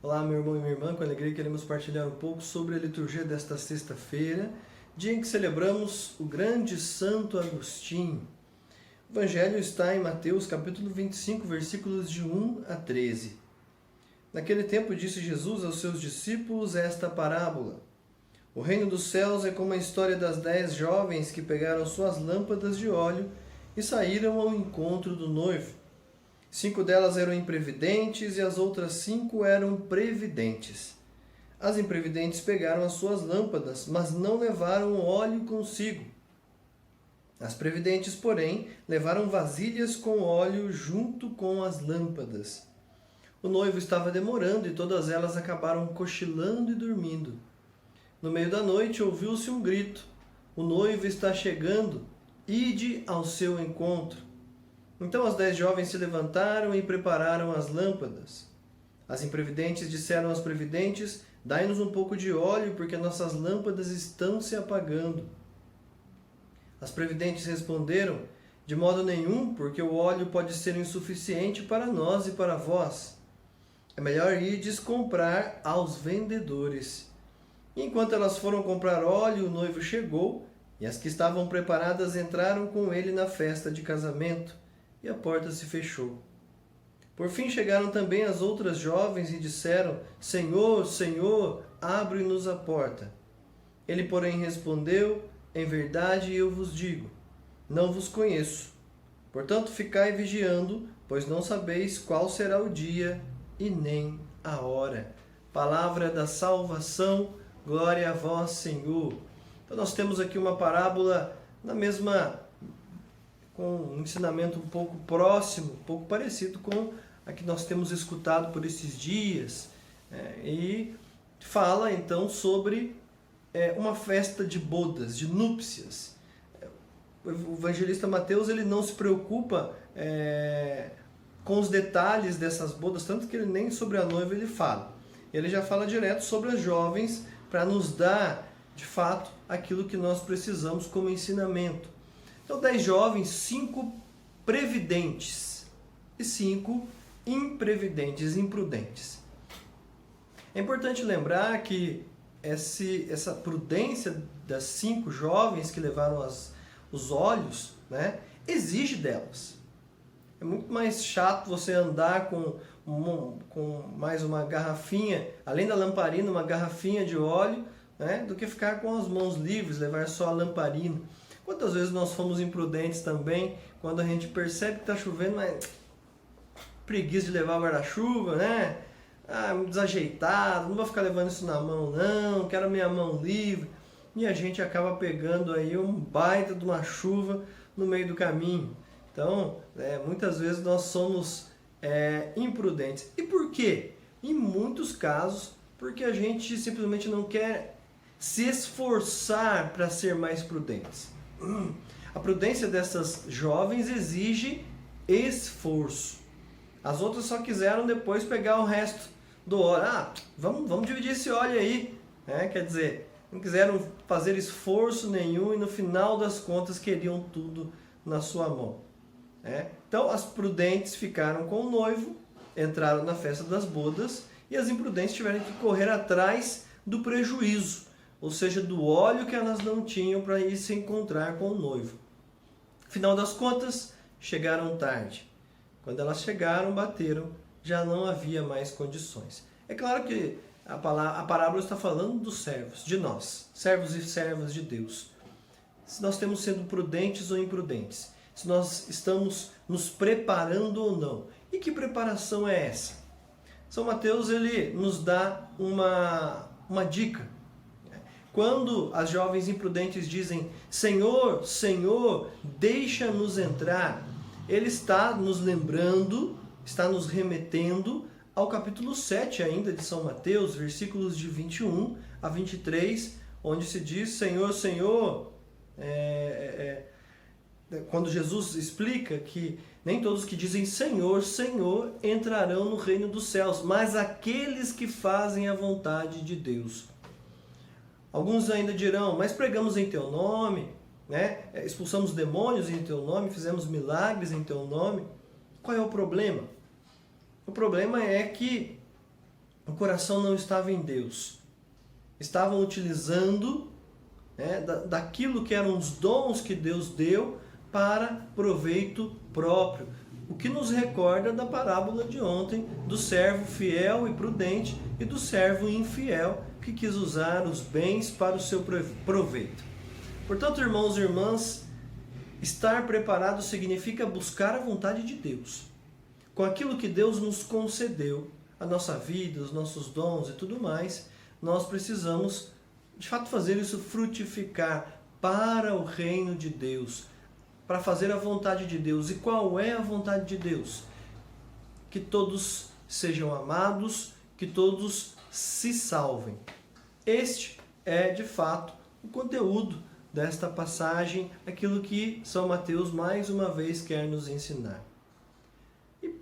Olá, meu irmão e minha irmã, com alegria queremos partilhar um pouco sobre a liturgia desta sexta-feira, dia em que celebramos o grande Santo Agostinho. O Evangelho está em Mateus capítulo 25, versículos de 1 a 13. Naquele tempo disse Jesus aos seus discípulos esta parábola. O reino dos céus é como a história das 10 jovens que pegaram suas lâmpadas de óleo e saíram ao encontro do noivo. 5 delas eram imprevidentes e as outras 5 eram previdentes. As imprevidentes pegaram as suas lâmpadas, mas não levaram óleo consigo. As previdentes, porém, levaram vasilhas com óleo junto com as lâmpadas. O noivo estava demorando e todas elas acabaram cochilando e dormindo. No meio da noite ouviu-se um grito: "O noivo está chegando, ide ao seu encontro." Então as 10 jovens se levantaram e prepararam as lâmpadas. As imprevidentes disseram às previdentes: "Dai-nos um pouco de óleo, porque nossas lâmpadas estão se apagando." As previdentes responderam: "De modo nenhum, porque o óleo pode ser insuficiente para nós e para vós. É melhor irdes comprar aos vendedores." E enquanto elas foram comprar óleo, o noivo chegou, e as que estavam preparadas entraram com ele na festa de casamento, e a porta se fechou. Por fim chegaram também as outras jovens e disseram: "Senhor, Senhor, abre-nos a porta." Ele, porém, respondeu: "Em verdade eu vos digo, não vos conheço. Portanto, ficai vigiando, pois não sabeis qual será o dia e nem a hora." Palavra da salvação, glória a vós, Senhor. Então nós temos aqui uma parábola com um ensinamento um pouco próximo, um pouco parecido com a que nós temos escutado por esses dias, e fala então sobre uma festa de bodas, de núpcias. O evangelista Mateus ele não se preocupa com os detalhes dessas bodas, tanto que ele nem sobre a noiva ele fala. Ele já fala direto sobre as jovens para nos dar, de fato, aquilo que nós precisamos como ensinamento. Então, 10 jovens, 5 previdentes e 5 imprevidentes, imprudentes. É importante lembrar que essa prudência das 5 jovens que levaram os óleos, exige delas. É muito mais chato você andar com mais uma garrafinha, além da lamparina, uma garrafinha de óleo, do que ficar com as mãos livres, levar só a lamparina. Quantas vezes nós fomos imprudentes também, quando a gente percebe que está chovendo, mas preguiça de levar o guarda-chuva, desajeitado, não vou ficar levando isso na mão não, quero a minha mão livre. E a gente acaba pegando aí um baita de uma chuva no meio do caminho. Então, muitas vezes nós somos imprudentes. E por quê? Em muitos casos, porque a gente simplesmente não quer se esforçar para ser mais prudentes. A prudência dessas jovens exige esforço. As outras só quiseram depois pegar o resto do óleo. Vamos dividir esse óleo aí. Quer dizer, não quiseram fazer esforço nenhum e no final das contas queriam tudo na sua mão. Então as prudentes ficaram com o noivo, entraram na festa das bodas, e as imprudentes tiveram que correr atrás do prejuízo, ou seja, do óleo que elas não tinham para ir se encontrar com o noivo. Final das contas, chegaram tarde. Quando elas chegaram, bateram, já não havia mais condições. É claro que a parábola está falando dos servos, de nós, servos e servas de Deus. Se nós temos sendo prudentes ou imprudentes, se nós estamos nos preparando ou não. E que preparação é essa? São Mateus ele nos dá uma dica. Quando as jovens imprudentes dizem: "Senhor, Senhor, deixa-nos entrar", ele está nos lembrando, está nos remetendo ao capítulo 7 ainda de São Mateus, versículos de 21 a 23, onde se diz: "Senhor, Senhor", quando Jesus explica que nem todos que dizem Senhor, Senhor entrarão no reino dos céus, mas aqueles que fazem a vontade de Deus. Alguns ainda dirão: "Mas pregamos em teu nome, expulsamos demônios em teu nome, fizemos milagres em teu nome." Qual é o problema? O problema é que o coração não estava em Deus. Estavam utilizando daquilo que eram os dons que Deus deu para proveito próprio. O que nos recorda da parábola de ontem do servo fiel e prudente e do servo infiel que quis usar os bens para o seu proveito. Portanto, irmãos e irmãs, estar preparado significa buscar a vontade de Deus. Com aquilo que Deus nos concedeu, a nossa vida, os nossos dons e tudo mais, nós precisamos, de fato, fazer isso frutificar para o reino de Deus, para fazer a vontade de Deus. E qual é a vontade de Deus? Que todos sejam amados, que todos se salvem. Este é, de fato, o conteúdo desta passagem, aquilo que São Mateus mais uma vez quer nos ensinar. E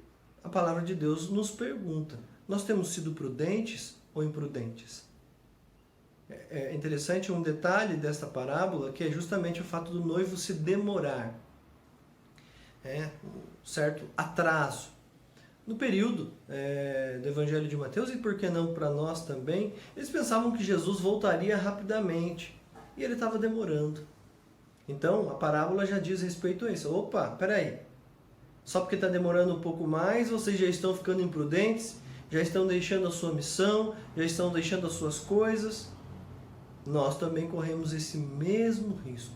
a palavra de Deus nos pergunta: nós temos sido prudentes ou imprudentes? É interessante um detalhe desta parábola, que é justamente o fato do noivo se demorar. Um certo atraso. No período do Evangelho de Mateus, e por que não para nós também, eles pensavam que Jesus voltaria rapidamente. E ele estava demorando. Então, a parábola já diz respeito a isso. Opa, peraí. Só porque está demorando um pouco mais, vocês já estão ficando imprudentes? Já estão deixando a sua missão? Já estão deixando as suas coisas? Nós também corremos esse mesmo risco.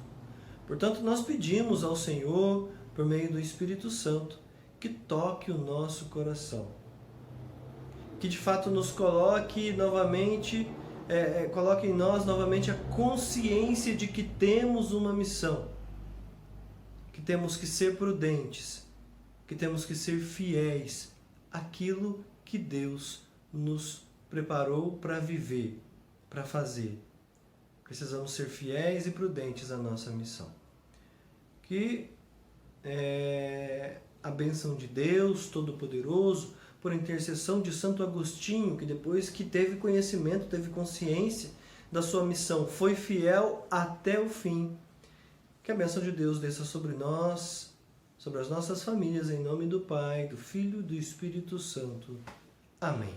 Portanto, nós pedimos ao Senhor, por meio do Espírito Santo, que toque o nosso coração. Que de fato nos coloque novamente, coloque em nós novamente a consciência de que temos uma missão. Que temos que ser prudentes. Que temos que ser fiéis àquilo que Deus nos preparou para viver, para fazer. Precisamos ser fiéis e prudentes à nossa missão. Que a bênção de Deus Todo-Poderoso, por intercessão de Santo Agostinho, que depois que teve conhecimento, teve consciência da sua missão, foi fiel até o fim. Que a bênção de Deus desça sobre nós, sobre as nossas famílias, em nome do Pai, do Filho e do Espírito Santo. Amém.